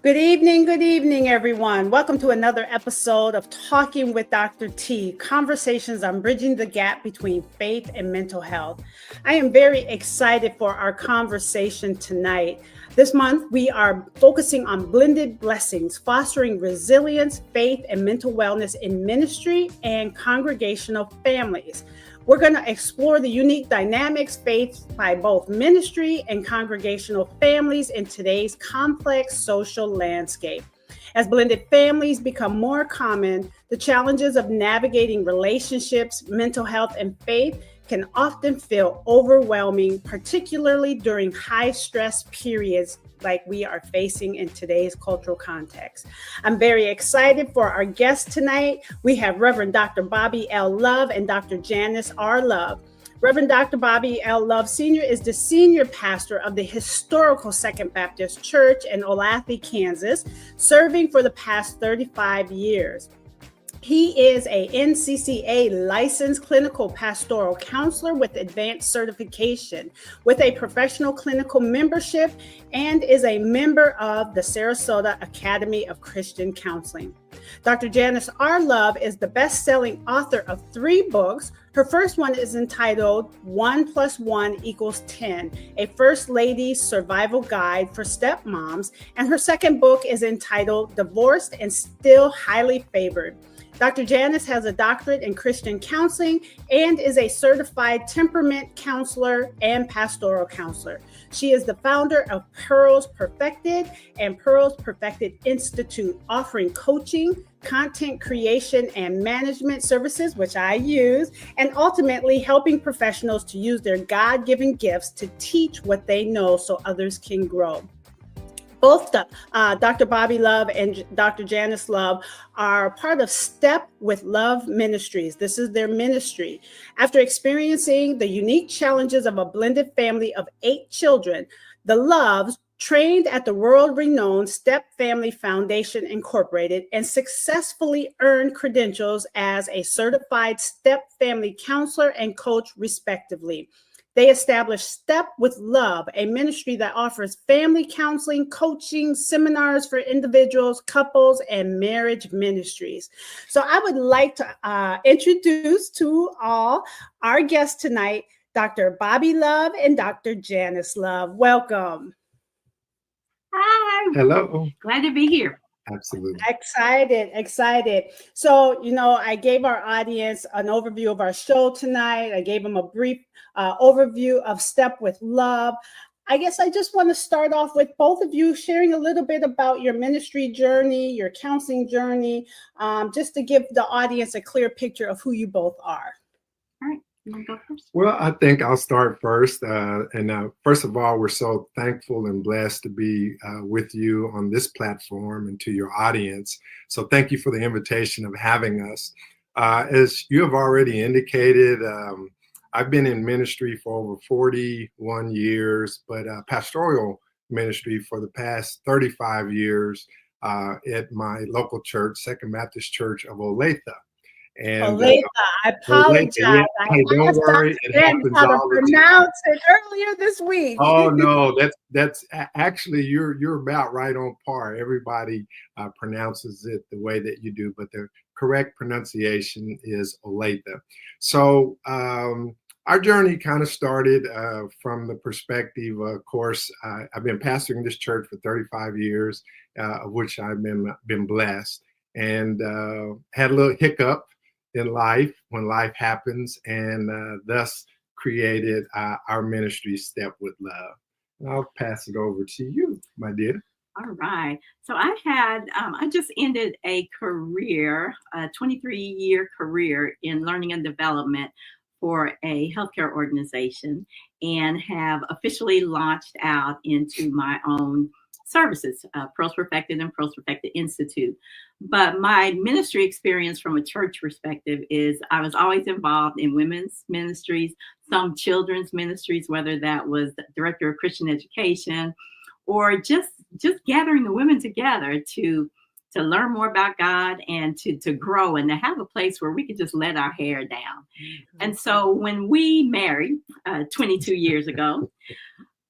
Good evening, everyone. Welcome to another episode of Talking with Dr. T, conversations on bridging the gap between faith and mental health. I am very excited for our conversation tonight. This month, we are focusing on blended blessings, fostering resilience, faith, and mental wellness in ministry and congregational families. We're going to explore the unique dynamics faced by both ministry and congregational families in today's complex social landscape. As blended families become more common, the challenges of navigating relationships, mental health, and faith can often feel overwhelming, particularly during high-stress periods like we are facing in today's cultural context. I'm very excited for our guests tonight. We have Reverend Dr. Bobby L. Love and Dr. Janice R. Love. Reverend Dr. Bobby L. Love Sr. is the senior pastor of the historical Second Baptist Church in Olathe, Kansas, serving for the past 35 years. He is a NCCA licensed clinical pastoral counselor with advanced certification, with a professional clinical membership, and is a member of the Sarasota Academy of Christian Counseling. Dr. Janice R. Love is the best-selling author of 3 books. Her first one is entitled 1 + 1 = 10, a First Lady's Survival Guide for Stepmoms, and her second book is entitled Divorced and Still Highly Favored. Dr. Janice has a doctorate in Christian counseling and is a certified temperament counselor and pastoral counselor. She is the founder of Pearls Perfected and Pearls Perfected Institute, offering coaching, content creation, and management services, which I use, and ultimately helping professionals to use their God-given gifts to teach what they know so others can grow. Both Dr. Bobby Love and Dr. Janice Love are part of Step with Love Ministries. This is their ministry. After experiencing the unique challenges of a blended family of 8 children, the Loves trained at the world-renowned Step Family Foundation Incorporated and successfully earned credentials as a certified Step Family counselor and coach, respectively. They established Step with Love, a ministry that offers family counseling, coaching, seminars for individuals, couples, and marriage ministries. So I would like to introduce to all our guests tonight, Dr. Bobby Love and Dr. Janice Love. Welcome. Hi. Hello. Glad to be here. Absolutely. Excited. So, I gave our audience an overview of our show tonight. I gave them a brief overview of Step with Love. I guess I just want to start off with both of you sharing a little bit about your ministry journey, your counseling journey, just to give the audience a clear picture of who you both are. All right. You want to go first? Well, I think I'll start first. First of all, we're so thankful and blessed to be with you on this platform and to your audience. So thank you for the invitation of having us. As you have already indicated, I've been in ministry for over 41 years, but pastoral ministry for the past 35 years at my local church, Second Baptist Church of Olathe. And Olathe, I apologize. Hey, don't worry. It happens how to all the time. pronounce it earlier this week. Oh no, that's actually you're about right on par. Everybody pronounces it the way that you do, but the correct pronunciation is Olathe. So our journey kind of started from the perspective, of course, I've been pastoring this church for 35 years, of which I've been blessed, and had a little hiccup in life when life happens, and thus created our ministry, Step with Love. And I'll pass it over to you, my dear. All right. So I just ended a 23-year career in learning and development for a healthcare organization, and have officially launched out into my own services, Pearls Perfected and Pearls Perfected Institute. But my ministry experience from a church perspective is I was always involved in women's ministries, some children's ministries, whether that was the director of Christian education or just gathering the women together to learn more about God and to grow and to have a place where we could just let our hair down. Mm-hmm. And so when we married 22 years ago,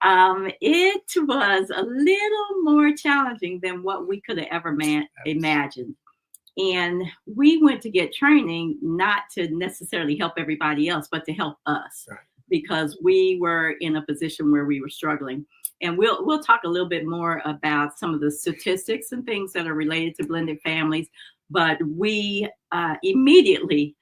It was a little more challenging than what we could have ever imagined. And we went to get training not to necessarily help everybody else, but to help us, Right. because we were in a position where we were struggling. And we'll talk a little bit more about some of the statistics and things that are related to blended families. But we immediately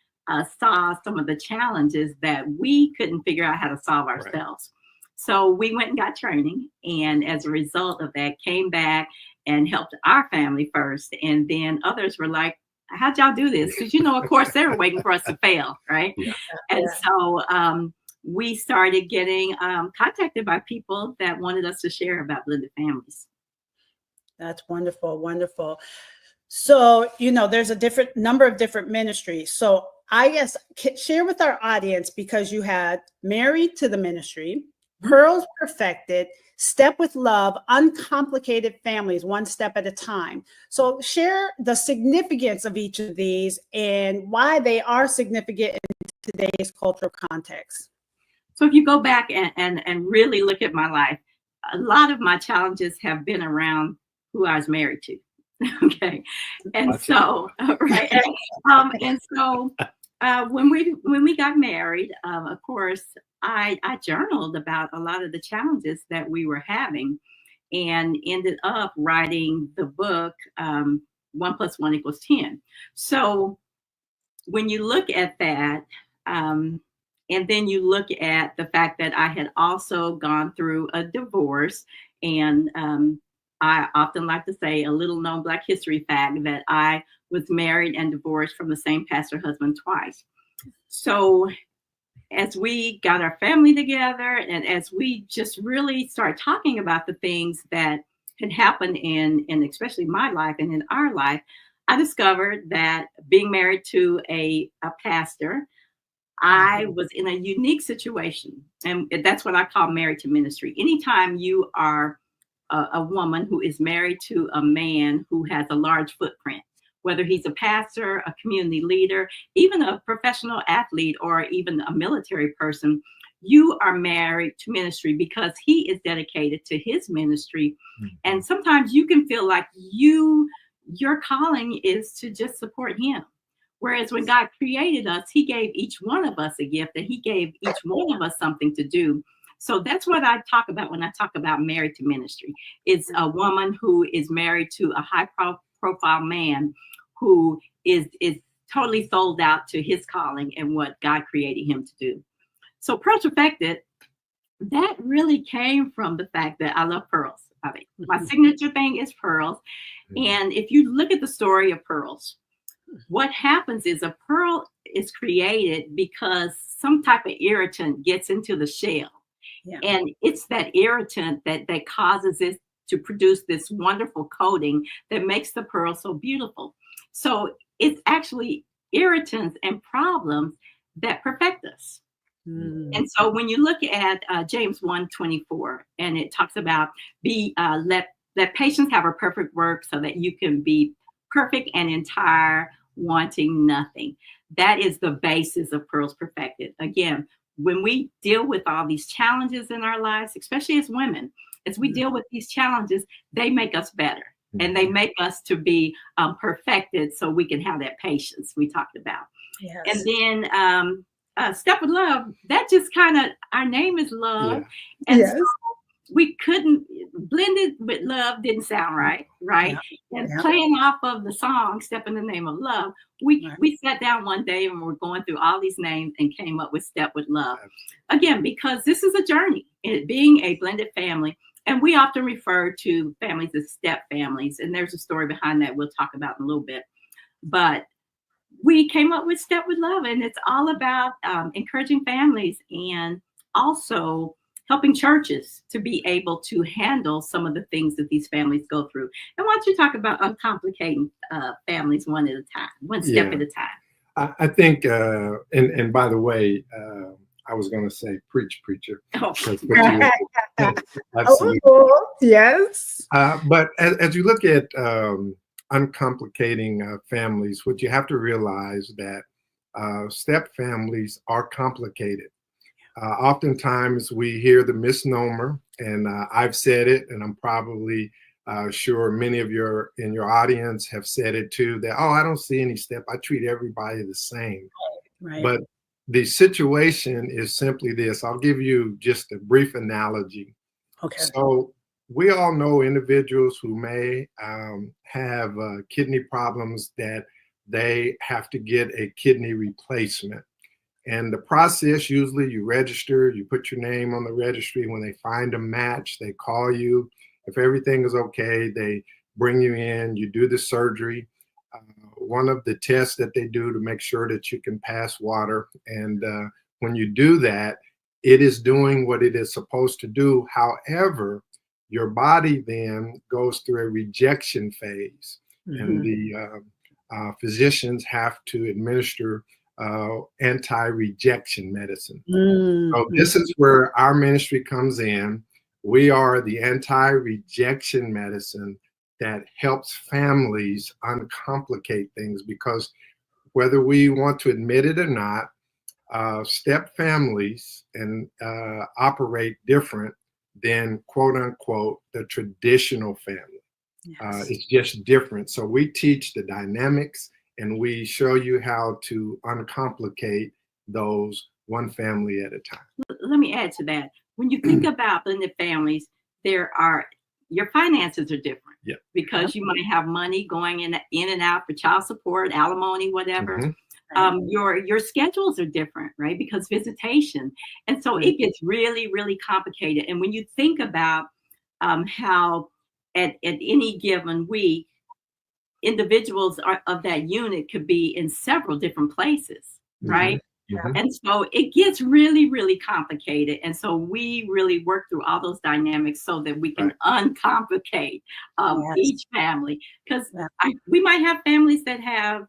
saw some of the challenges that we couldn't figure out how to solve ourselves. So we went and got training, and as a result of that, came back and helped our family first. And then others were like, how'd y'all do this? Because, of course, they were waiting for us to fail, right? Yeah. And so we started getting contacted by people that wanted us to share about blended families. That's wonderful, wonderful. So, there's a number of different ministries. So I guess share with our audience, because you had Married to the Ministry, Pearls Perfected, Step with Love, Uncomplicated Families, One Step at a Time. So share the significance of each of these and why they are significant in today's cultural context. So if you go back and really look at my life, a lot of my challenges have been around who I was married to. Okay. And so, right. And so when we got married, of course, I journaled about a lot of the challenges that we were having, and ended up writing the book, 1 + 1 = 10. So when you look at that, and then you look at the fact that I had also gone through a divorce, and I often like to say a little known Black history fact that I was married and divorced from the same pastor husband twice. So as we got our family together, and as we just really started talking about the things that had happened in especially my life and in our life, I discovered that being married to a pastor, I was in a unique situation. And that's what I call married to ministry. Anytime you are a woman who is married to a man who has a large footprint, whether he's a pastor, a community leader, even a professional athlete, or even a military person, you are married to ministry because he is dedicated to his ministry. Mm-hmm. And sometimes you can feel like your calling is to just support him. Whereas when God created us, he gave each one of us a gift, and he gave each one of us something to do. So that's what I talk about when I talk about married to ministry. It's a woman who is married to a high profile man who is totally sold out to his calling and what God created him to do. So Pearls Perfected, that really came from the fact that I love pearls. I mean, my signature thing is pearls. And if you look at the story of pearls, what happens is a pearl is created because some type of irritant gets into the shell. Yeah. And it's that irritant that causes it to produce this wonderful coating that makes the pearl so beautiful. So it's actually irritants and problems that perfect us. Mm. And so when you look at James 1:24, and it talks about let patience have a perfect work so that you can be perfect and entire, wanting nothing. That is the basis of Pearls Perfected. Again, when we deal with all these challenges in our lives, especially as women, as we deal with these challenges, they make us better. And they make us to be perfected so we can have that patience we talked about. Yes. And then Step with Love, that just kind of, our name is love. Yeah. And so we couldn't, blended with love didn't sound right? Yeah. And playing off of the song, Step in the Name of Love, we sat down one day and we're going through all these names and came up with Step with Love. Again, because this is a journey, it being a blended family. And we often refer to families as step families. And there's a story behind that we'll talk about in a little bit. But we came up with Step with Love, and it's all about encouraging families and also helping churches to be able to handle some of the things that these families go through. And why don't you talk about uncomplicating families one at a time, one step at a time? I think, and by the way, I was going to say preach, preacher. Oh. Absolutely. Oh, yes. But as you look at uncomplicating families, what you have to realize that step families are complicated. Oftentimes we hear the misnomer And I've said it, and I'm probably sure many of in your audience have said it too, that, oh, I don't see any step. I treat everybody the same. Right. But the situation is simply this. I'll give you just a brief analogy. Okay. So we all know individuals who may have kidney problems that they have to get a kidney replacement. And the process, usually you register, you put your name on the registry. When they find a match, they call you. If everything is okay, they bring you in, you do the surgery. One of the tests that they do to make sure that you can pass water. And when you do that, it is doing what it is supposed to do. However, your body then goes through a rejection phase, and the physicians have to administer anti-rejection medicine. So this is where our ministry comes in. We are the anti-rejection medicine that helps families uncomplicate things, because whether we want to admit it or not, step families and operate different than, quote unquote, the traditional family. Yes. It's just different. So we teach the dynamics, and we show you how to uncomplicate those one family at a time. Let me add to that. When you think about blended families, your finances are different. Yeah. Because you might have money going in and out for child support, alimony, whatever. Your schedules are different, right? Because visitation. And so it gets really, really complicated. And when you think about how at any given week, individuals of that unit could be in several different places, right? And so it gets really, really complicated. And so we really work through all those dynamics so that we can uncomplicate each family. Because we might have families that have,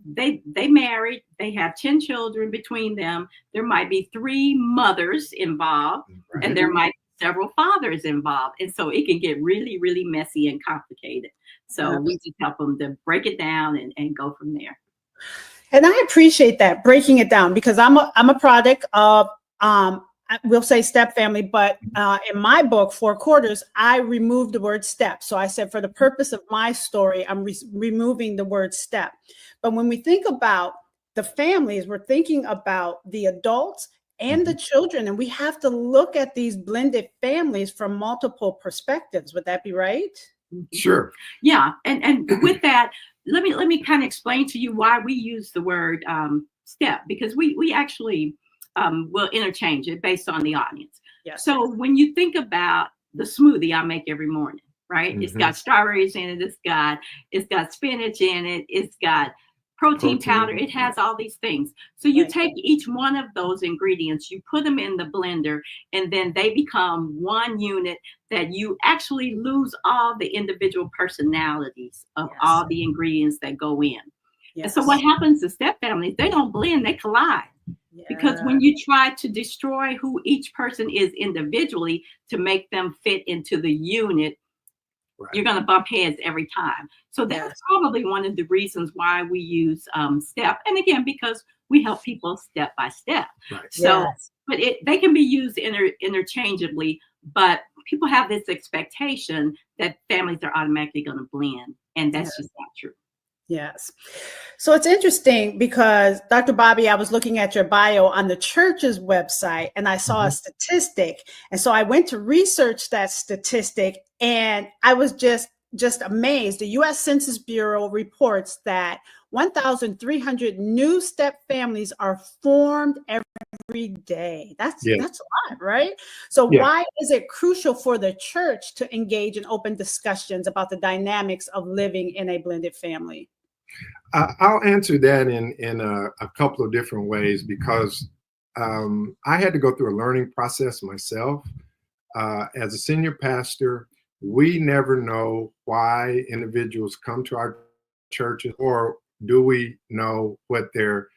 they married, they have 10 children between them. There might be 3 mothers involved, and there might be several fathers involved. And so it can get really, really messy and complicated. So we just help them to break it down and go from there. And I appreciate that, breaking it down, because I'm a product of, we'll say step family, but in my book, 4 Quarters, I removed the word step. So I said, for the purpose of my story, I'm removing the word step. But when we think about the families, we're thinking about the adults and the children, and we have to look at these blended families from multiple perspectives. Would that be right? Sure. Yeah. And with that, let me kind of explain to you why we use the word step, because we actually will interchange it based on the audience. Yes. So when you think about the smoothie I make every morning, right? It's got strawberries in it. It's got spinach in it. It's got protein powder. It has all these things. So you take each one of those ingredients, you put them in the blender, and then they become one unit that you actually lose all the individual personalities of all the ingredients that go in. And so what happens to step families, they don't blend, they collide. Because when you try to destroy who each person is individually to make them fit into the unit, you're going to bump heads every time. So that's probably one of the reasons why we use step. And again, because we help people step by step. So, but they can be used interchangeably, but people have this expectation that families are automatically going to blend. And that's just not true. Yes. So it's interesting because, Dr. Bobby, I was looking at your bio on the church's website, and I saw a statistic. And so I went to research that statistic, and I was just amazed. The U.S. Census Bureau reports that 1,300 new step families are formed every day. That's a lot, right? So why is it crucial for the church to engage in open discussions about the dynamics of living in a blended family? I'll answer that in a couple of different ways, because I had to go through a learning process myself. As a senior pastor, we never know why individuals come to our churches, or do we know what their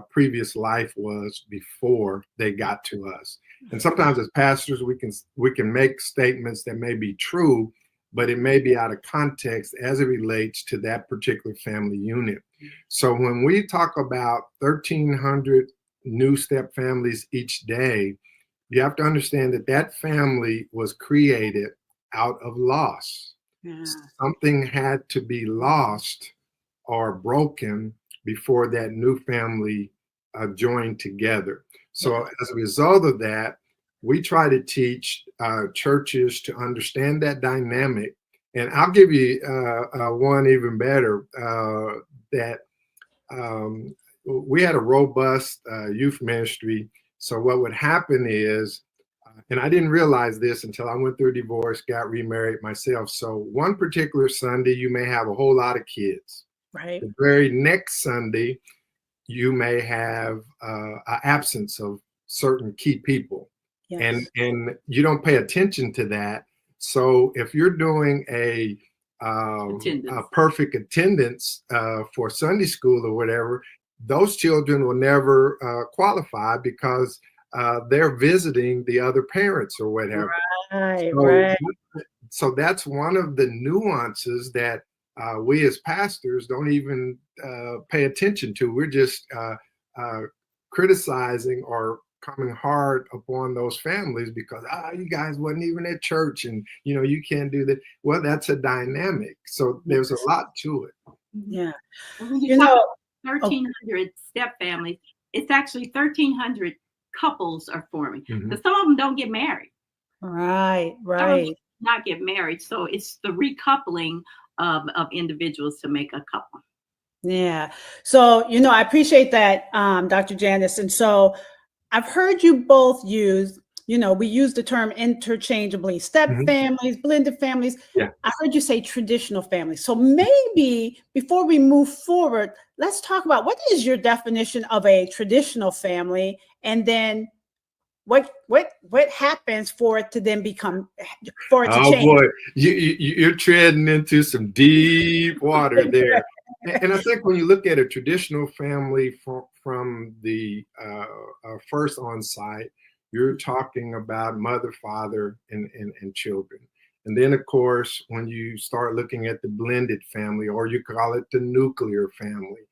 previous life was before they got to us. And sometimes as pastors, we can make statements that may be true, but it may be out of context as it relates to that particular family unit. So when we talk about 1,300 new step families each day, you have to understand that that family was created out of loss. Yeah. Something had to be lost or broken before that new family joined together. So Yeah. as a result of that, we try to teach churches to understand that dynamic. And I'll give you one even better, that we had a robust youth ministry. So what would happen is, and I didn't realize this until I went through a divorce, got remarried myself. So one particular Sunday, you may have a whole lot of kids. Right. The very next Sunday, you may have an absence of certain key people. Yes. And you don't pay attention to that. So if you're doing a perfect attendance for Sunday school or whatever, those children will never qualify because they're visiting the other parents or whatever. Right. So, Right. so that's one of the nuances that we as pastors don't even pay attention to. We're just criticizing or coming hard upon those families because you guys wasn't even at church, and you can't do that. Well, that's a dynamic. So there's a lot to it. Yeah. And when you talk about 1,300 step families, it's actually 1,300 couples are forming. Mhm. But some of them don't get married. Right. Some of Right. them not get married. So it's the recoupling of individuals to make a couple. Yeah. So, I appreciate that, Dr. Janice. And so I've heard you both use, we use the term interchangeably, step Mhm. families, blended families. Yeah. I heard you say traditional families. So maybe before we move forward, let's talk about what is your definition of a traditional family, and then what happens for it to then for it to Oh change. boy, you're treading into some deep water there. And I think when you look at a traditional family from the first on-site, you're talking about mother, father, and children. And then, of course, when you start looking at the blended family, or you call it the nuclear family,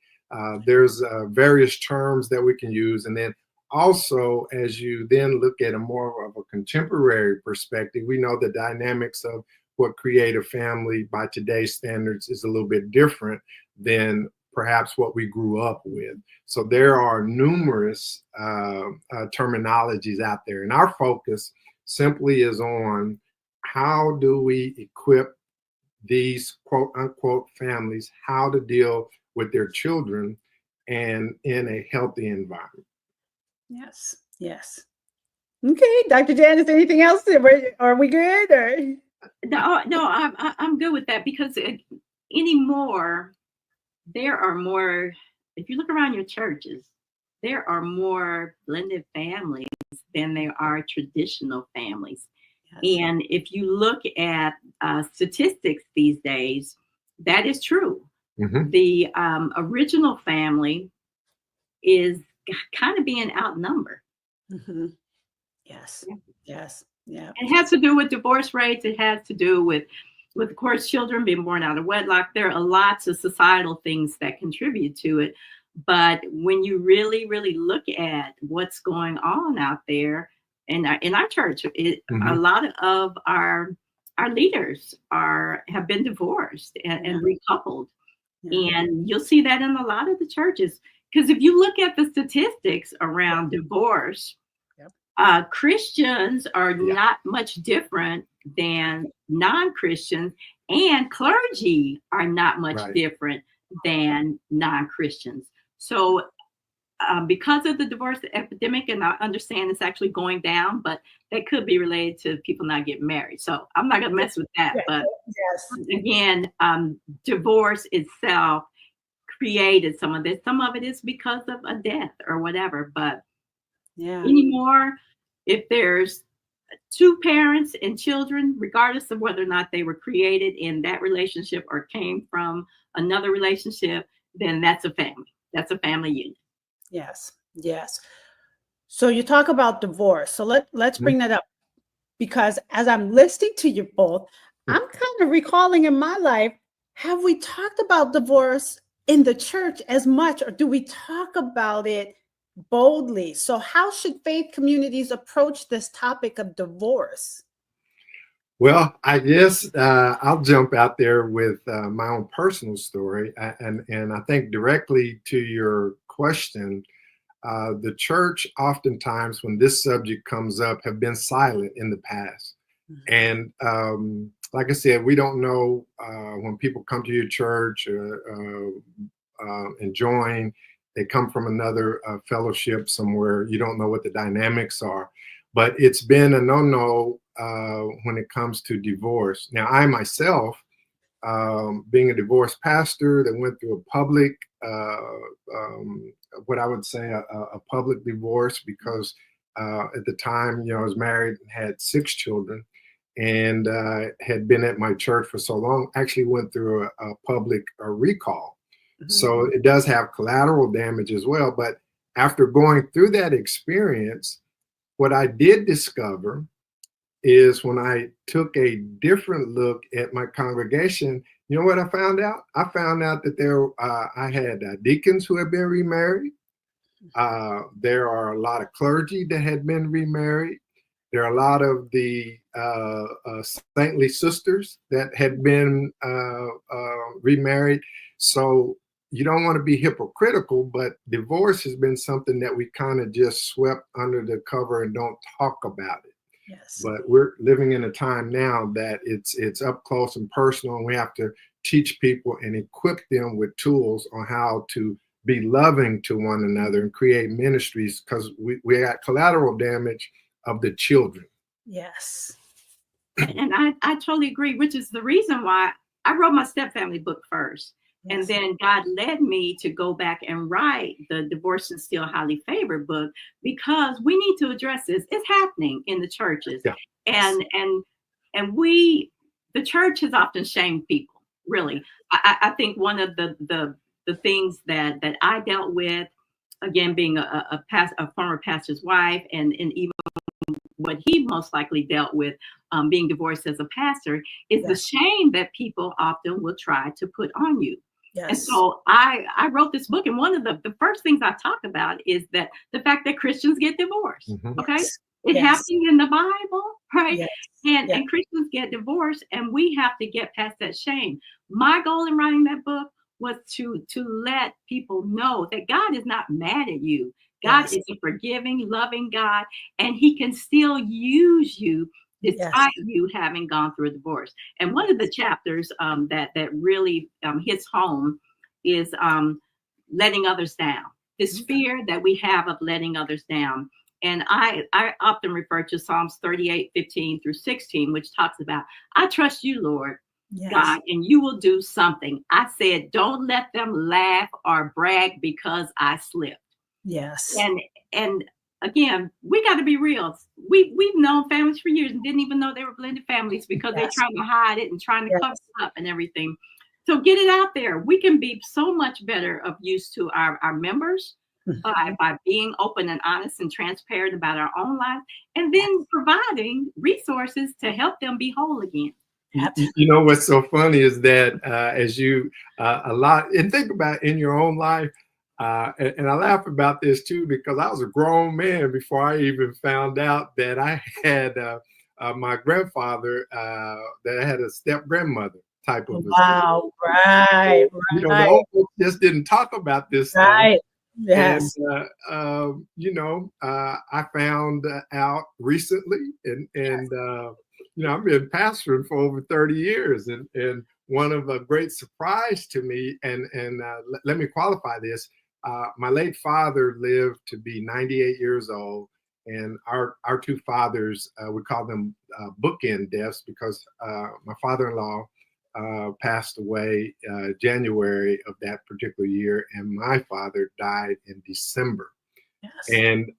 there's various terms that we can use. And then also, as you then look at a more of a contemporary perspective, we know the dynamics of what create a family by today's standards is a little bit different than perhaps what we grew up with. So there are numerous terminologies out there. And our focus simply is on how do we equip these quote unquote families, how to deal with their children and in a healthy environment. Yes. Yes. Okay, Dr. Janice, anything else? Are we good? Or? No, I'm good with that, because anymore there are more. If you look around your churches, there are more blended families than there are traditional families. Yes. And if you look at statistics these days, that is true. Mhm. The original family is kind of being outnumbered. Mm-hmm. Yes. Yes. Yeah. It has to do with divorce rates. It has to do with, of course, children being born out of wedlock. There are lots of societal things that contribute to it. But when you really, really look at what's going on out there in our church, a lot of our leaders have been divorced and recoupled. Yeah. And you'll see that in a lot of the churches. Because if you look at the statistics around divorce, Christians are not much different than non-Christians, and clergy are not much different than non-Christians. So because of the divorce epidemic, and I understand it's actually going down, but that could be related to people not getting married. So I'm not going to mess with that. But again, divorce itself created some of this. Some of it is because of a death or whatever. But anymore, if there's two parents and children, regardless of whether or not they were created in that relationship or came from another relationship, then that's a family. That's a family unit. Yes. Yes. So you talk about divorce. So let's bring that up, because as I'm listening to you both, I'm kind of recalling in my life, have we talked about divorce in the church as much, or do we talk about it boldly. So, how should faith communities approach this topic of divorce? Well, I guess I'll jump out there with my own personal story, and I think directly to your question. The church, oftentimes, when this subject comes up, have been silent in the past. And like I said, we don't know when people come to your church and join, they come from another fellowship somewhere. You don't know what the dynamics are. But it's been a no-no when it comes to divorce. Now, I myself, being a divorced pastor that went through a public, what I would say a public divorce, because at the time, I was married and had 6 children, and had been at my church for so long, actually went through a public recall. So it does have collateral damage as well. But after going through that experience, what I did discover is when I took a different look at my congregation, you know what I found out? I found out that I had deacons who had been remarried. There are a lot of clergy that had been remarried. There are a lot of the saintly sisters that had been remarried. So you don't want to be hypocritical, but divorce has been something that we kind of just swept under the cover and don't talk about it. Yes. But we're living in a time now that it's up close and personal, and we have to teach people and equip them with tools on how to be loving to one another and create ministries, because we got collateral damage of the children. Yes. And I totally agree, which is the reason why I wrote my stepfamily book first. Yes. And then God led me to go back and write the Divorced and Still Highly Favored book, because we need to address this. It's happening in the churches. Yeah. And the church has often shamed people, really. I think one of the things that I dealt with, again, being a former pastor's wife, and even what he most likely dealt with being divorced as a pastor, is the shame that people often will try to put on you. Yes. And so I wrote this book, and one of the first things I talk about is that the fact that Christians get divorced. Okay. Yes. It happened in the Bible, right? Yes. And Christians get divorced, and we have to get past that shame. My goal in writing that book was to let people know that God is not mad at you. God is a forgiving, loving God, and he can still use you despite you having gone through a divorce. And one of the chapters that really hits home is letting others down. This fear that we have of letting others down. And I often refer to Psalms 38:15-16, which talks about, I trust you, Lord, God, and you will do something. I said, don't let them laugh or brag because I slipped. Yes. And again, we got to be real. We've known families for years and didn't even know they were blended families, because they're trying to hide it and trying to cover it up and everything. So get it out there. We can be so much better of use to our members by being open and honest and transparent about our own life, and then providing resources to help them be whole again. You know what's so funny is that as you and think about in your own life, and I laugh about this too, because I was a grown man before I even found out that I had my grandfather, that I had a step grandmother type of. Wow! Right. The old folks just didn't talk about this stuff. Right. Yes. And I found out recently, and I've been pastoring for over 30 years, and one of a great surprise to me, and let me qualify this. My late father lived to be 98 years old, and our two fathers, we call them bookend deaths, because my father-in-law passed away January of that particular year, and my father died in December. Yes. And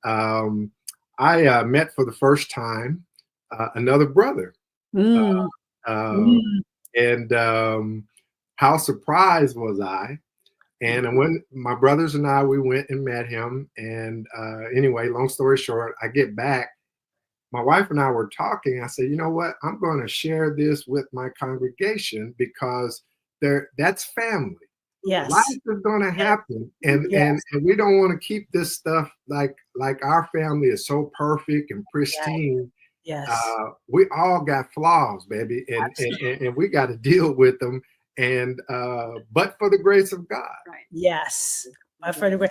I met for the first time another brother. And how surprised was I? And when my brothers and I, we went and met him. And anyway, long story short, I get back. My wife and I were talking. I said, you know what? I'm going to share this with my congregation, because that's family. Life Yes. is going to happen, and Yes. we don't want to keep this stuff like our family is so perfect and Right. pristine. Yes. We all got flaws, baby, and Absolutely. we got to deal with them. And but for the grace of God. Right. Yes. My Mhm. friend,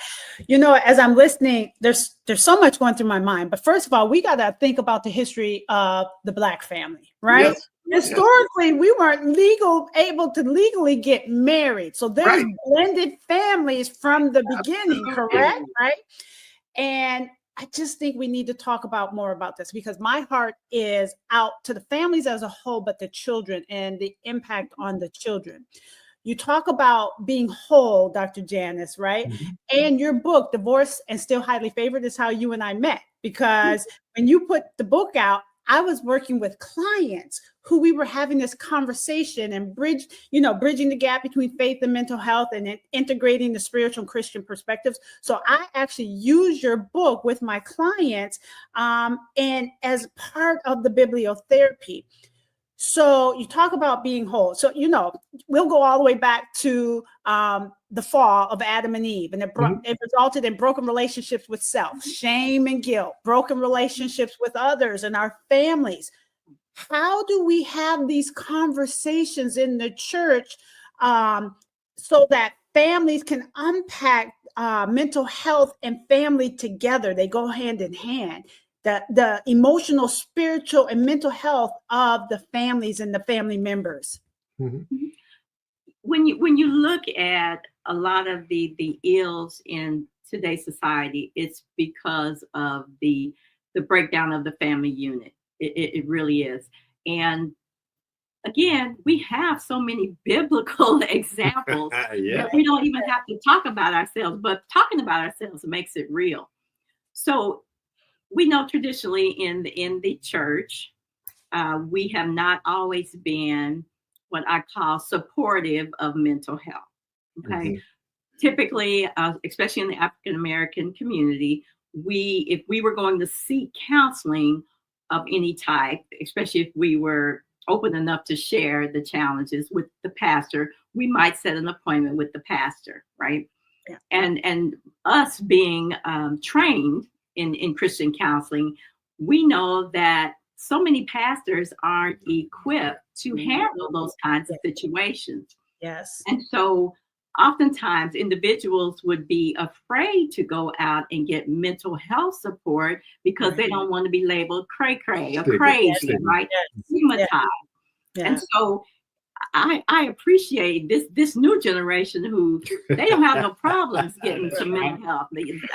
you know, as I'm listening, there's so much going through my mind. But first of all, we got to think about the history of the Black family, right? Yes, yes, Historically, we weren't able to legally get married. So there's right, blended families from the beginning, absolutely. correct? Right? And I just think we need to talk about more about this because my heart is out to the families as a whole, but the children and the impact on the children. You talk about being whole, Dr. Janice, right? Mhm. And your book, Divorce and Still Highly Favored, is how you and I met. Because when you put the book out, I was working with clients who we were having this conversation and bridging the gap between faith and mental health and integrating the spiritual and Christian perspectives. So I actually use your book with my clients and as part of the bibliotherapy. So you talk about being whole. So, we'll go all the way back to the fall of Adam and Eve, and Mhm. it resulted in broken relationships with self, shame and guilt, broken relationships with others and our families. How do we have these conversations in the church so that families can unpack mental health and family together? They go hand in hand. The emotional, spiritual, and mental health of the families and the family members. Mhm. When you look at a lot of the ills in today's society, it's because of the breakdown of the family unit. It really is. And again, we have so many biblical examples Yeah. that we don't even have to talk about ourselves, but talking about ourselves makes it real. So we know traditionally in the church, we have not always been what I call supportive of mental health. Okay, Mhm. typically, especially in the African American community, if we were going to seek counseling of any type, especially if we were open enough to share the challenges with the pastor, we might set an appointment with the pastor, right? Yeah. And us being trained in Christian counseling, we know that so many pastors aren't equipped to handle those kinds of situations. Yes. And so oftentimes individuals would be afraid to go out and get mental health support because they don't want to be labeled cray cray or Yes. crazy, Stigma. right? Yes. Stigmatized. And Yeah. so I appreciate this new generation who they don't have no problems getting some mental health.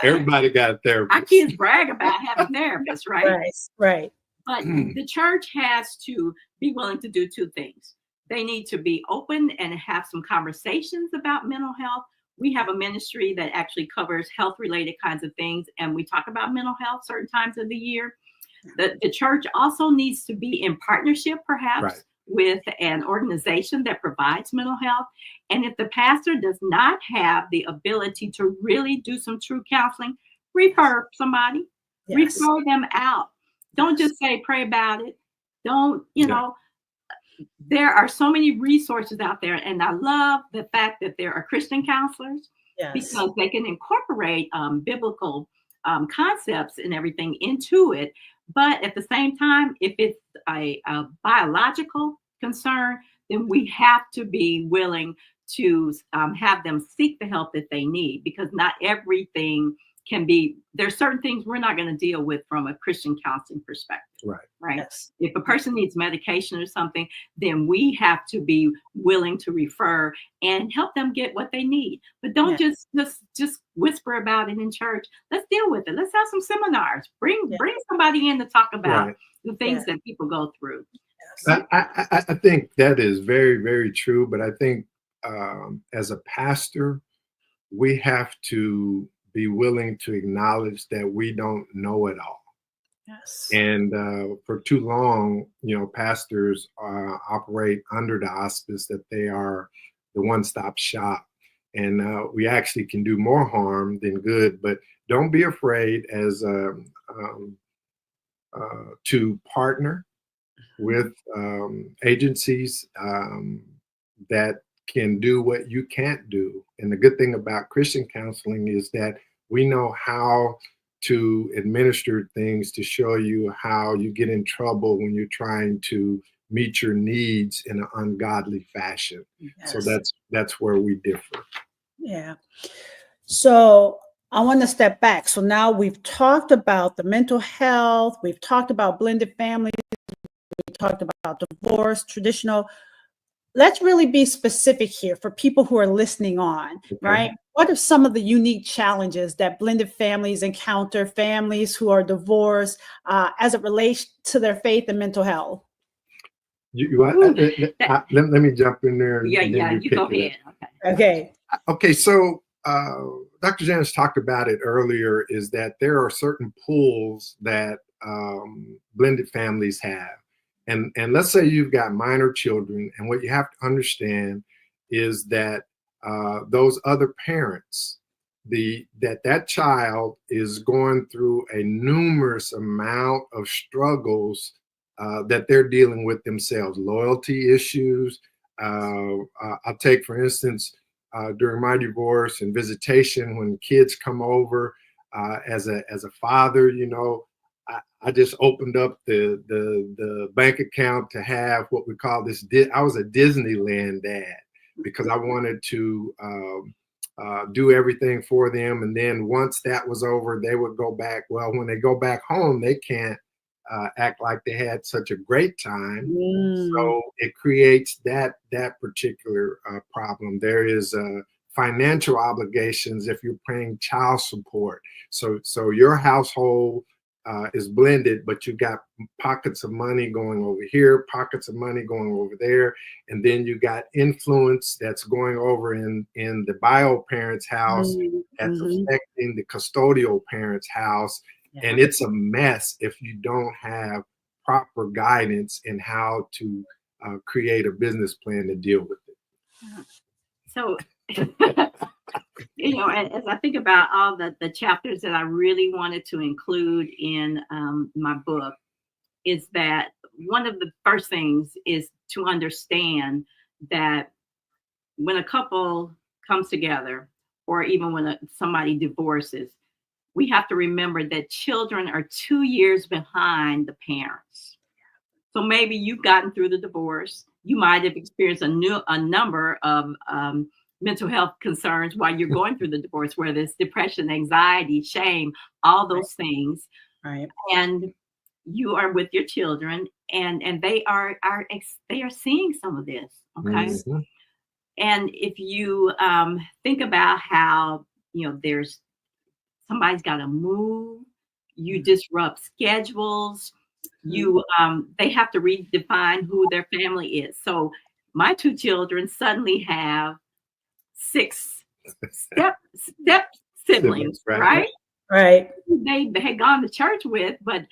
Everybody got a Our therapist. kids brag about having therapists, right? Right. Right. But the church has to be willing to do two things. They need to be open and have some conversations about mental health. We have a ministry that actually covers health related kinds of things, and we talk about mental health certain times of the year. The church also needs to be in partnership, perhaps, Right. with an organization that provides mental health. And if the pastor does not have the ability to really do some true counseling, refer somebody, Yes. refer them out. Don't just say, pray about it. Don't, Yeah. there are so many resources out there. And I love the fact that there are Christian counselors Yes. because they can incorporate biblical concepts and everything into it. But at the same time, if it's a biological concern, then we have to be willing to have them seek the help that they need because not everything can be, there's certain things we're not going to deal with from a Christian counseling perspective. Right. Right. Yes. If a person needs medication or something, then we have to be willing to refer and help them get what they need. But don't just whisper about it in church. Let's deal with it. Let's have some seminars. Bring somebody in to talk about Right. the things that people go through. Yes. I think that is very, very true. But I think as a pastor, we have to be willing to acknowledge that we don't know it all. Yes. And for too long, pastors operate under the auspice that they are the one-stop shop. And we actually can do more harm than good. But don't be afraid to partner with agencies that can do what you can't do. And the good thing about Christian counseling is that we know how to administer things to show you how you get in trouble when you're trying to meet your needs in an ungodly fashion. Yes. So that's where we differ. Yeah. So I want to step back. So now we've talked about the mental health. We've talked about blended families. We talked about divorce, traditional. Let's really be specific here for people who are listening on, right? What are some of the unique challenges that blended families encounter, families who are divorced, as it relates to their faith and mental health? Let me jump in there. And you go ahead. Okay. Okay, so Dr. Janice talked about it earlier, is that there are certain pools that blended families have. And let's say you've got minor children, and what you have to understand is that those other parents, that child is going through a numerous amount of struggles that they're dealing with themselves, loyalty issues. I'll take, for instance, during my divorce and visitation, when kids come over, as a father, I just opened up the bank account to have what we call this. I was a Disneyland dad because I wanted to do everything for them. And then once that was over, they would go back. Well, when they go back home, they can't act like they had such a great time. So it creates that particular problem. There is financial obligations if you're paying child support. So your household is blended, but you got pockets of money going over here, pockets of money going over there, and then you got influence that's going over in the bio parent's house that's affecting the custodial parent's house. Yeah. And it's a mess if you don't have proper guidance in how to create a business plan to deal with it. So, as I think about all the chapters that I really wanted to include in my book, is that one of the first things is to understand that when a couple comes together, or even when somebody divorces, we have to remember that children are 2 years behind the parents. So maybe you've gotten through the divorce. You might have experienced a number of mental health concerns while you're going through the divorce, whether it's depression, anxiety, shame, all those things. Right. And you are with your children, and they are seeing some of this. Okay. Mm-hmm. And if you think about how, there's somebody's got to move, you disrupt schedules, they have to redefine who their family is. So my 2 children suddenly have 6 step siblings, right? Right. They had gone to church with, but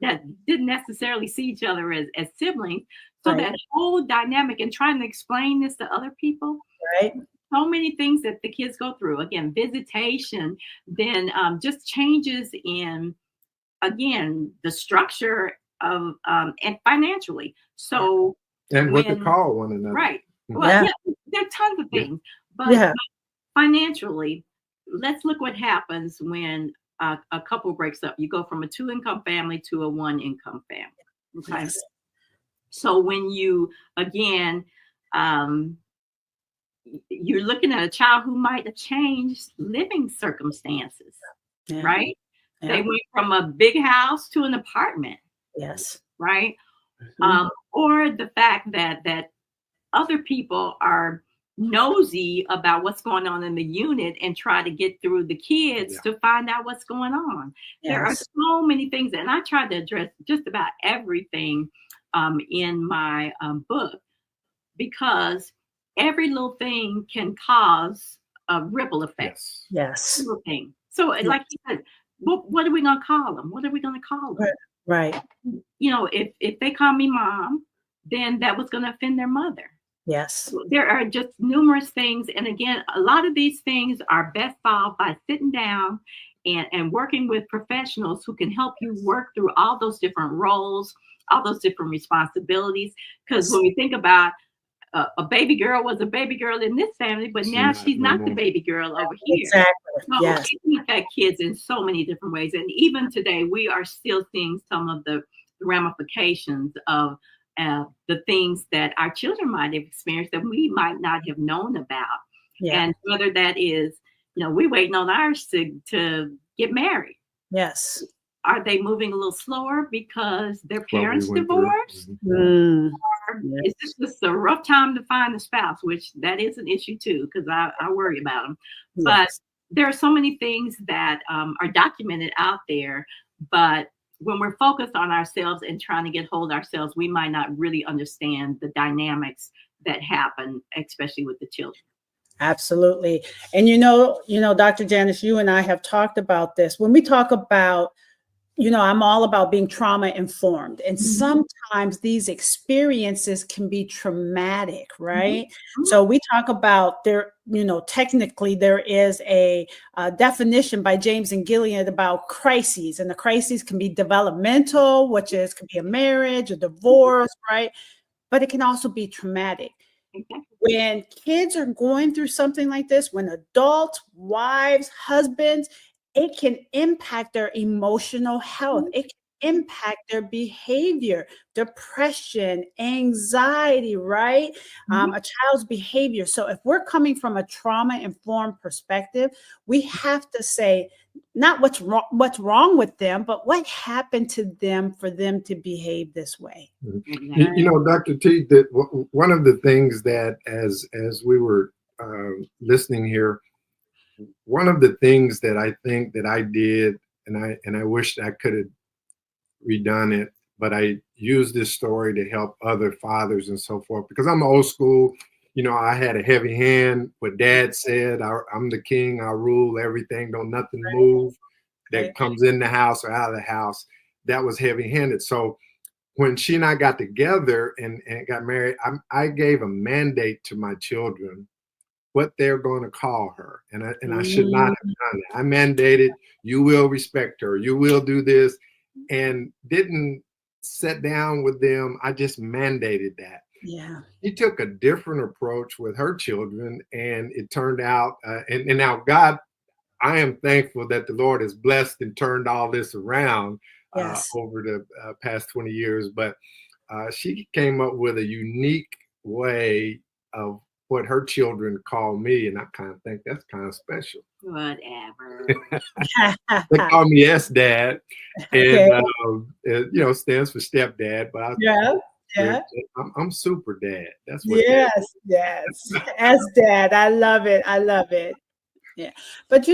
that didn't necessarily see each other as siblings. So that whole dynamic, and trying to explain this to other people, right? So many things that the kids go through. Again, visitation, then just changes in, again, the structure of and financially. So what to call one another, right? Well, there are tons of things, but financially, let's look what happens when a couple breaks up. You go from a 2-income family to a 1-income family. Okay. Yes. So when you, again, you're looking at a child who might have changed living circumstances, right? Yeah. They went from a big house to an apartment. Yes. Right. Mm-hmm. Or the fact that other people are nosy about what's going on in the unit and try to get through the kids to find out what's going on. Yes. There are so many things, and I try to address just about everything in my book, because every little thing can cause a ripple effect. Yes. Little thing. So, like you said, what are we going to call them? What are we going to call them? Right. If they call me mom, then that was going to offend their mother. Yes. There are just numerous things. And again, a lot of these things are best solved by sitting down and working with professionals who can help you work through all those different roles, all those different responsibilities. Because when we think about a baby girl was a baby girl in this family, but now she's no not the more. baby girl over here. Exactly. So Yes. it can affect kids in so many different ways. And even today, we are still seeing some of the ramifications of the things that our children might have experienced that we might not have known about. Yeah. And whether that is, we're waiting on ours to get married. Yes. Are they moving a little slower because their What we parents went through. divorced? Mm. Or Yes. is this just a rough time to find a spouse, which that is an issue too, because I worry about them. But Yes. there are so many things that are documented out there, but when we're focused on ourselves and trying to get hold of ourselves, we might not really understand the dynamics that happen, especially with the children. Absolutely. And Dr. Janice, you and I have talked about this. When we talk about, I'm all about being trauma informed. And sometimes these experiences can be traumatic, right? Mm-hmm. So we talk about there, technically there is a definition by James and Gilead about crises. And the crises can be developmental, which could be a marriage, a divorce, right? But it can also be traumatic. Exactly. When kids are going through something like this, when adults, wives, husbands, it can impact their emotional health. It can impact their behavior, depression, anxiety, right? A child's behavior. So if we're coming from a trauma-informed perspective, we have to say, not what's wrong with them, but what happened to them for them to behave this way. Exactly. Dr. T, that one of the things that as we were listening here, one of the things that I think that I did, and I wished I could have redone it, but I used this story to help other fathers and so forth, because I'm old school. I had a heavy hand. What Dad said, I'm the king, I rule everything, don't nothing move that comes in the house or out of the house. That was heavy handed. So when she and I got together and got married, I gave a mandate to my children what they're going to call her. And I should not have done that. I mandated, you will respect her, you will do this, and didn't sit down with them. I just mandated that. Yeah. She took a different approach with her children, and it turned out, and now God, I am thankful that the Lord has blessed and turned all this around over the past 20 years. But she came up with a unique way of what her children call me, and I kind of think that's kind of special. Whatever. They call me S-Dad, Okay. and it stands for stepdad. But I'm super dad. That's what. Yes. As dad, I love it. Yeah, but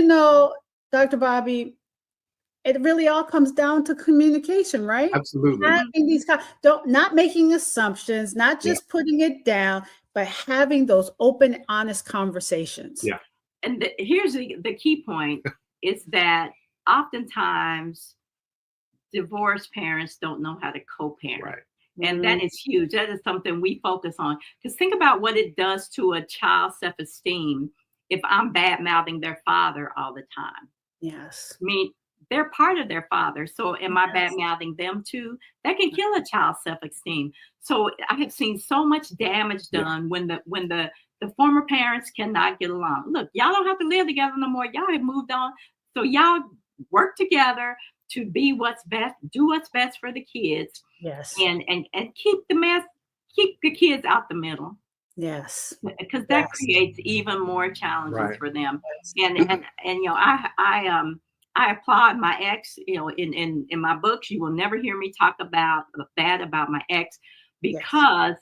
Dr. Bobby, it really all comes down to communication, right? Absolutely. Having not making assumptions, not just putting it down, but having those open, honest conversations. Yeah. And here's the key point is that oftentimes divorced parents don't know how to co-parent. Right. And that is huge. That is something we focus on. Because think about what it does to a child's self-esteem if I'm bad-mouthing their father all the time. Yes. I mean, they're part of their father. So am I bad-mouthing them too? That can kill a child's self-esteem. So I have seen so much damage done when the former parents cannot get along. Look, y'all don't have to live together no more. Y'all have moved on. So y'all work together to be what's best, do what's best for the kids. Yes. And keep the kids out the middle. Yes. Because that creates even more challenges for them. And I applaud my ex. In my books, you will never hear me talk bad about my ex, because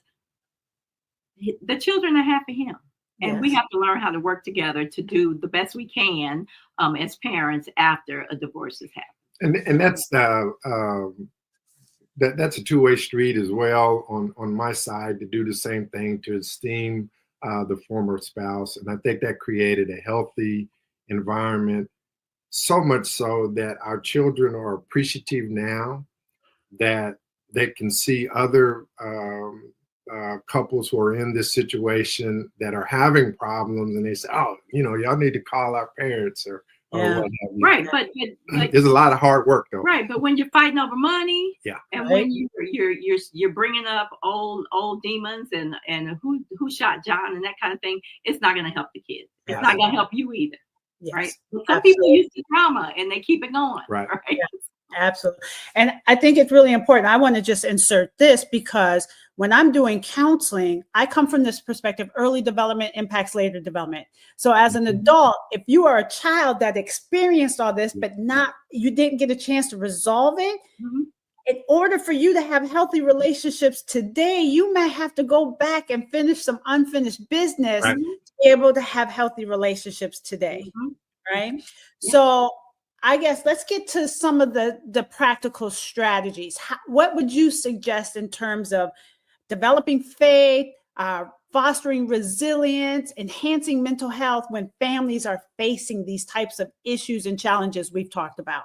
the children are half of him. And we have to learn how to work together to do the best we can as parents after a divorce has happened. And that's that's a two-way street as well on my side, to do the same thing, to esteem the former spouse. And I think that created a healthy environment, so much so that our children are appreciative now that they can see other couples who are in this situation that are having problems, and they say, oh, y'all need to call our parents, or or Yeah. what have you. Right, but There's a lot of hard work though. right, but when you're fighting over money, Yeah. and Right. when you're bringing up old demons and who shot John and that kind of thing, it's not going to help the kids. It's not going to help you either. Right. Yes. Some people use the trauma and they keep it going. Right. Yeah. Absolutely. And I think it's really important. I want to just insert this because when I'm doing counseling, I come from this perspective: early development impacts later development. So as an adult, if you are a child that experienced all this, but you didn't get a chance to resolve it, in order for you to have healthy relationships today, you may have to go back and finish some unfinished business Right. to be able to have healthy relationships today. Right. So I guess let's get to some of the practical strategies. What would you suggest in terms of developing faith, fostering resilience, enhancing mental health when families are facing these types of issues and challenges we've talked about?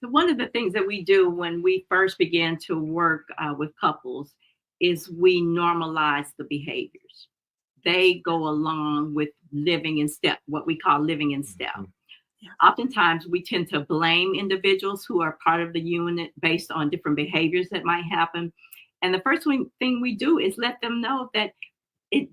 So one of the things that we do when we first begin to work with couples is we normalize the behaviors. They go along with living in step, what we call living in step. Yeah. Oftentimes we tend to blame individuals who are part of the unit based on different behaviors that might happen. And the first thing we do is let them know that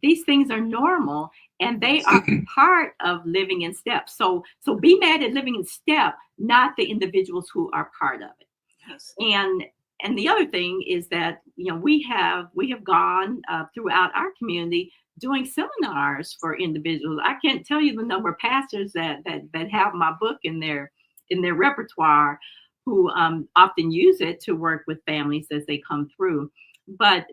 these things are normal and they are part of living in step. So be mad at living in step, not the individuals who are part of it. Yes. And the other thing is that, we have gone throughout our community doing seminars for individuals. I can't tell you the number of pastors that have my book in their repertoire who often use it to work with families as they come through. But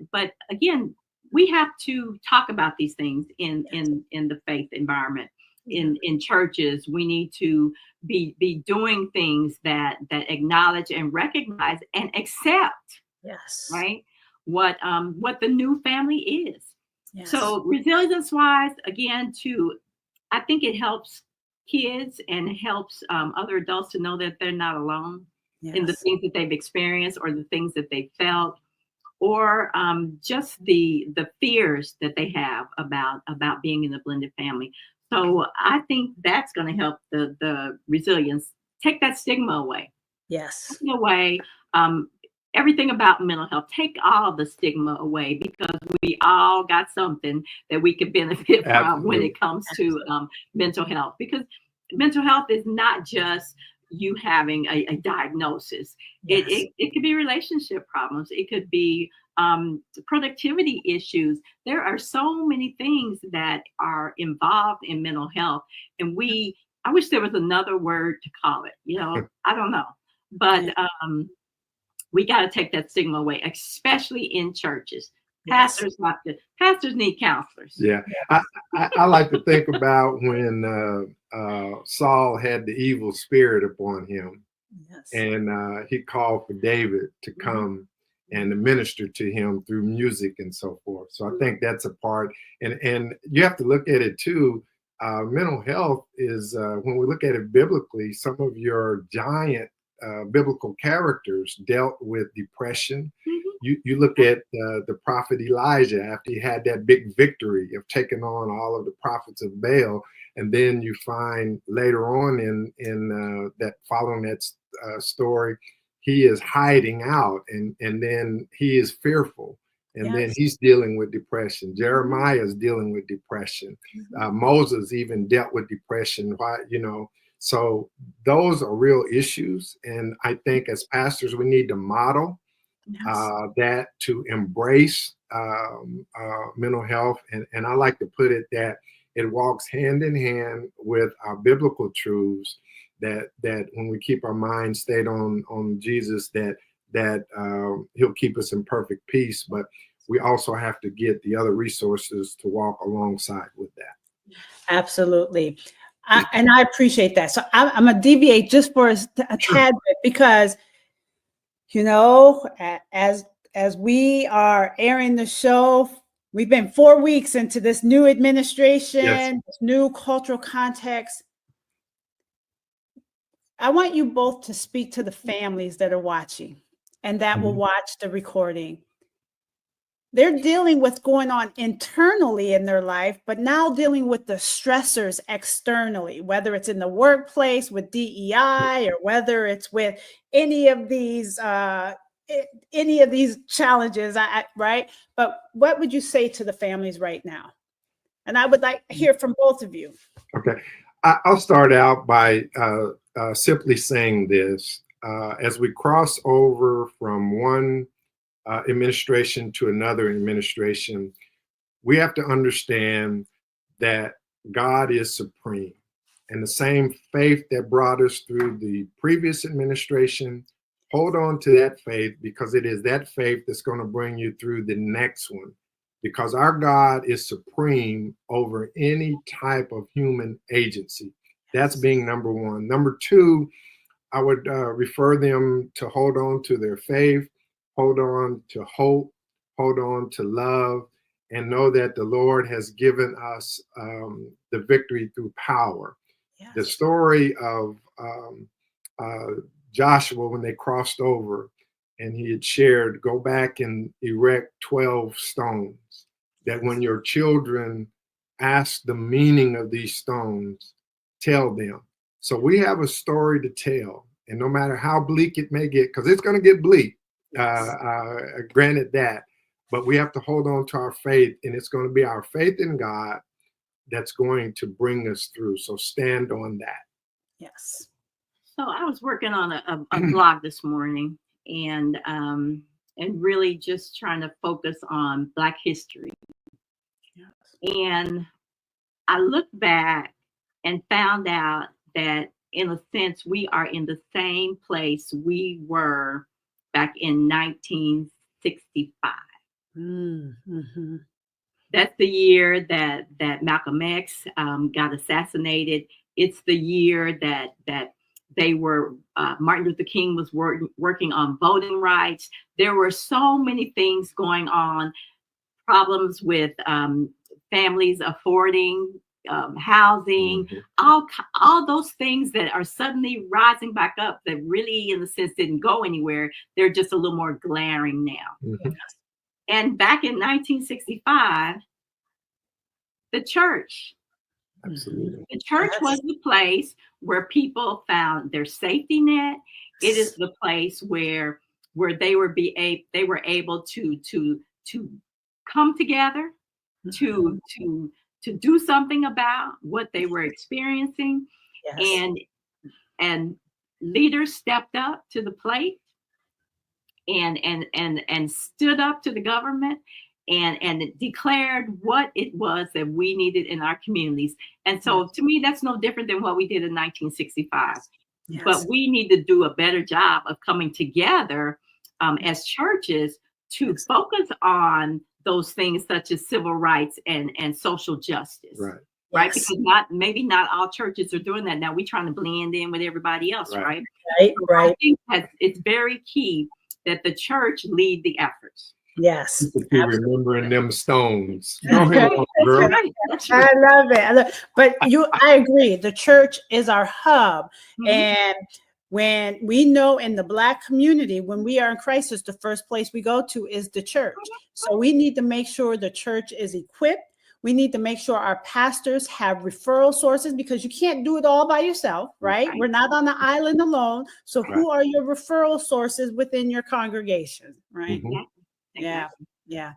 again, we have to talk about these things in the faith environment. In churches, we need to be doing things that acknowledge and recognize and accept. Yes. Right. What the new family is. Yes. So resilience wise, again, I think it helps kids and helps other adults to know that they're not alone in the things that they've experienced or the things that they felt, or just the fears that they have about being in a blended family. So I think that's going to help the resilience, take that stigma away. Yes. Take it away. Everything about mental health, take all the stigma away, because we all got something that we could benefit from when it comes to mental health. Because mental health is not just you having a diagnosis. Yes. It could be relationship problems. It could be productivity issues. There are so many things that are involved in mental health. And I wish there was another word to call it, I don't know. But we got to take that stigma away, especially in churches. Pastors need counselors. Yeah. I like to think about when Saul had the evil spirit upon him. Yes. And he called for David to come and to minister to him through music and so forth. So I think that's a part. And you have to look at it too. Mental health is, when we look at it biblically, some of your giant biblical characters dealt with depression. You look at the prophet Elijah after he had that big victory of taking on all of the prophets of Baal, and then you find later on in that following that story, he is hiding out, and then he is fearful, and then he's dealing with depression. Jeremiah is dealing with depression. Moses even dealt with depression. Why, So those are real issues, and I think as pastors we need to model that, to embrace mental health, and I like to put it that it walks hand in hand with our biblical truths, that when we keep our minds stayed on Jesus, that he'll keep us in perfect peace. But we also have to get the other resources to walk alongside with that. Absolutely. And I appreciate that. So I'm going to deviate just for a tad bit, because, as we are airing the show, we've been 4 weeks into this new administration, this new cultural context. I want you both to speak to the families that are watching and that will watch the recording. they're dealing with going on internally in their life, but now dealing with the stressors externally, whether it's in the workplace with DEI or whether it's with any of these challenges, right? But what would you say to the families right now? And I would like to hear from both of you. Okay. I'll start out by simply saying this. As we cross over from one administration to another administration, we have to understand that God is supreme. And the same faith that brought us through the previous administration, hold on to that faith, because it is that faith that's going to bring you through the next one. Because our God is supreme over any type of human agency. That's being number one. Number two, I would refer them to hold on to their faith, hold on to hope, hold on to love, and know that the Lord has given us the victory through power. Yes. The story of Joshua, when they crossed over and he had shared, go back and erect 12 stones, that when your children ask the meaning of these stones, tell them. So we have a story to tell, and no matter how bleak it may get, because it's going to get bleak, granted that, but we have to hold on to our faith, and it's going to be our faith in God that's going to bring us through. So stand on that. Yes. So I was working on a blog this morning, and really just trying to focus on Black history. Yes. And I looked back and found out that, in a sense, we are in the same place we were back in 1965. Mm-hmm. That's the year that Malcolm X got assassinated. It's the year that they were Martin Luther King was working on voting rights. There were so many things going on, problems with families affording housing, mm-hmm. all those things that are suddenly rising back up that really, in a sense, didn't go anywhere. They're just a little more glaring now. Mm-hmm. And back in 1965, the church. Absolutely. The church was the place where people found their safety net. It is the place where they were able to come together, to do something about what they were experiencing. Yes. And leaders stepped up to the plate and stood up to the government and declared what it was that we needed in our communities. And so to me, that's no different than what we did in 1965. Yes. But we need to do a better job of coming together as churches to focus on those things such as civil rights and social justice. Right. Yes. Because maybe not all churches are doing that. Now we're trying to blend in with everybody else, right? So I think that it's very key that the church lead the efforts. Yes. Remembering them stones. Go ahead, girl. I love it. But I agree. The church is our hub. Mm-hmm. And when we know in the Black community, when we are in crisis, the first place we go to is the church. So we need to make sure the church is equipped. We need to make sure our pastors have referral sources, because you can't do it all by yourself, right? We're not on the island alone. So who are your referral sources within your congregation, right? Mm-hmm. Yeah.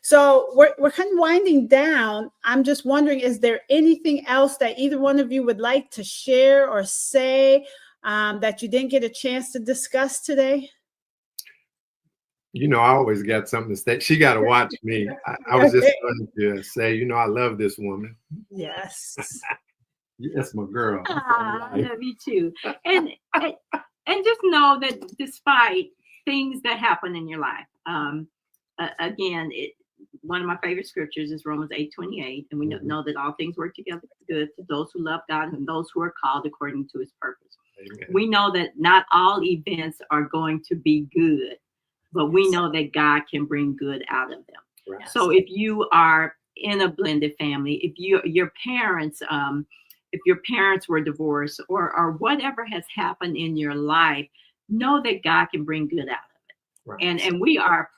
So we're kind of winding down. I'm just wondering, is there anything else that either one of you would like to share or say that you didn't get a chance to discuss today? You know, I always got something to say. She got to watch me. I was just going to say, I love this woman. Yes. That's my girl. I love you too. And just know that despite things that happen in your life, again, one of my favorite scriptures is Romans 8:28, and we know that all things work together for good to those who love God and those who are called according to His purpose. Amen. We know that not all events are going to be good, but we know that God can bring good out of them. Right. So if you are in a blended family, if your parents were divorced or whatever has happened in your life, know that God can bring good out of it. Right. And we are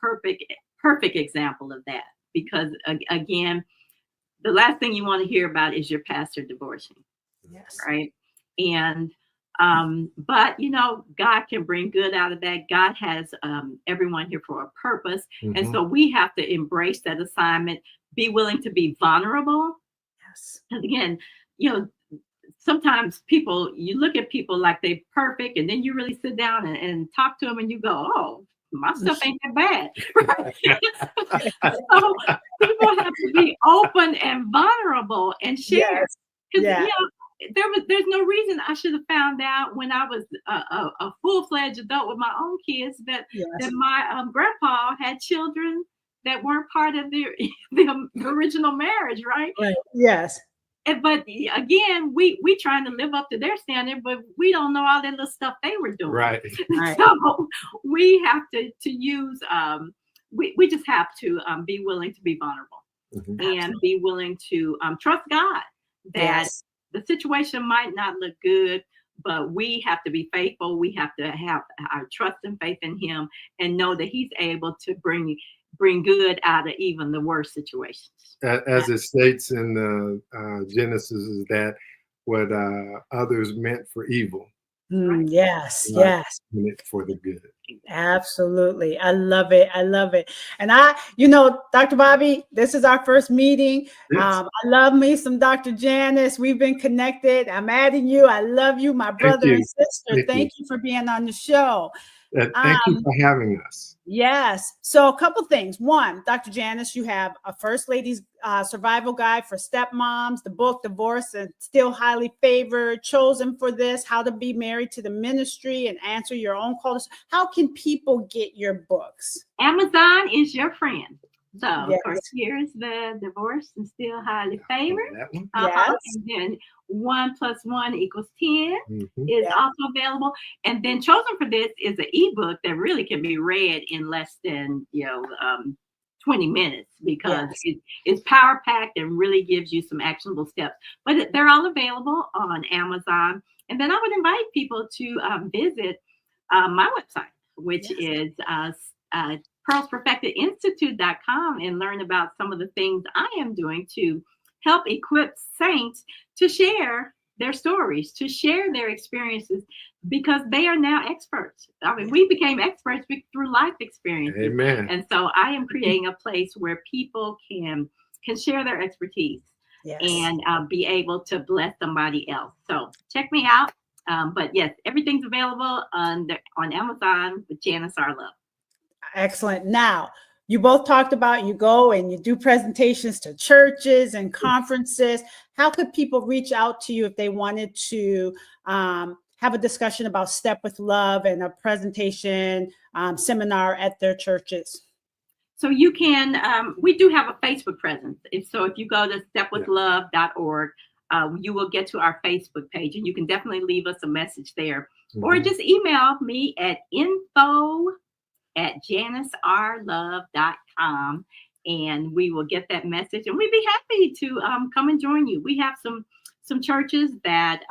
perfect example of that, because again, the last thing you want to hear about is your pastor divorcing. Yes. Right. And but God can bring good out of that. God has everyone here for a purpose. And so we have to embrace that assignment, be willing to be vulnerable. Yes. Because again, sometimes you look at people like they're perfect, and then you really sit down and talk to them and you go, oh, my stuff ain't that bad. Right? So people have to be open and vulnerable and share. Because there's no reason I should have found out when I was a full-fledged adult with my own kids that my grandpa had children that weren't part of the original marriage, right? Right. Yes. But again, we trying to live up to their standard, but we don't know all that little stuff they were doing. Right. So we have to use, we just have to be willing to be vulnerable and be willing to trust God that the situation might not look good, but we have to be faithful. We have to have our trust and faith in Him and know that He's able to bring good out of even the worst situations. As it states in the Genesis, is that what others meant for evil. Yes, yes. Meant for the good. Absolutely. I love it. I love it. And Dr. Bobby, this is our first meeting. Yes. I love me some Dr. Janice. We've been connected. I'm adding you. I love you, my brother and sister. Thank you for being on the show. Thank you for having us. Yes. So a couple things. One, Dr. Janice, you have a First Lady's Survival Guide for Stepmoms, the book Divorce and Still Highly Favored, chosen for this, How to Be Married to the Ministry and Answer Your Own Calls. How can people get your books? Amazon is your friend. So, of course, here's the Divorce and Still Highly Favored. And then 1 + 1 = 10 is also available. And then chosen for this is an ebook that really can be read in less than 20 minutes because it's power packed and really gives you some actionable steps. But they're all available on Amazon. And then I would invite people to visit my website, which is pearlsperfectedinstitute.com, and learn about some of the things I am doing to help equip saints to share their stories, to share their experiences, because they are now experts. I mean, we became experts through life experiences. Amen. And so I am creating a place where people can share their expertise and be able to bless somebody else. So check me out. But yes, everything's available on Amazon with Janice R. Love. Excellent. Now, you both talked about you go and you do presentations to churches and conferences. How could people reach out to you if they wanted to have a discussion about Step with Love and a presentation seminar at their churches? So you can, we do have a Facebook presence. If you go to stepwithlove.org, you will get to our Facebook page, and you can definitely leave us a message there, or just email me at info@janicrlove.com, and we will get that message, and we'd be happy to come and join you. We have some churches that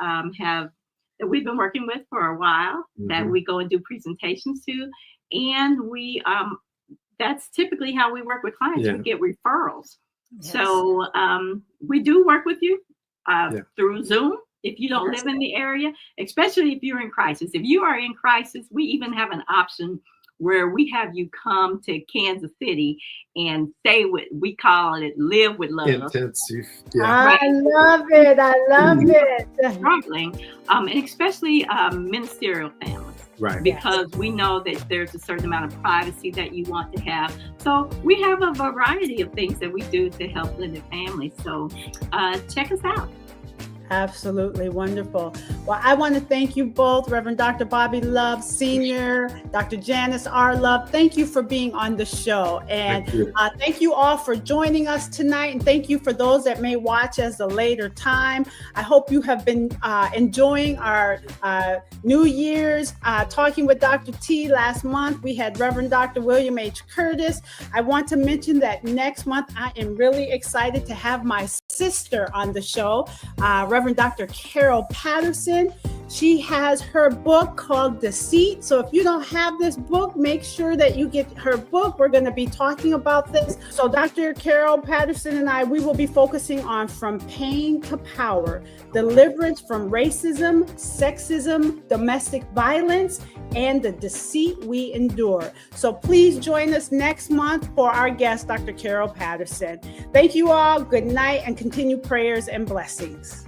that we've been working with for a while that we go and do presentations to, and we that's typically how we work with clients. We get referrals. So we do work with you through Zoom. If you don't live in the area, especially if you're in crisis. If you are in crisis, we even have an option where we have you come to Kansas City and stay with, we call it Live with Love. Intensive. I love it. I love it. Struggling, and especially ministerial families. Right. Because we know that there's a certain amount of privacy that you want to have. So we have a variety of things that we do to help blended families. So check us out. Absolutely wonderful. Well, I want to thank you both, Reverend Dr. Bobby Love Sr., Dr. Janice R. Love. Thank you for being on the show. And thank you all for joining us tonight. And thank you for those that may watch as a later time. I hope you have been enjoying our New Year's Talking with Dr. T last month. We had Reverend Dr. William H. Curtis. I want to mention that next month, I am really excited to have my sister on the show, Reverend Dr. Carol Patterson. She has her book called Deceit. So if you don't have this book, make sure that you get her book. We're going to be talking about this. So Dr. Carol Patterson and I, we will be focusing on From Pain to Power, deliverance from racism, sexism, domestic violence, and the deceit we endure. So please join us next month for our guest, Dr. Carol Patterson. Thank you all. Good night and continue prayers and blessings.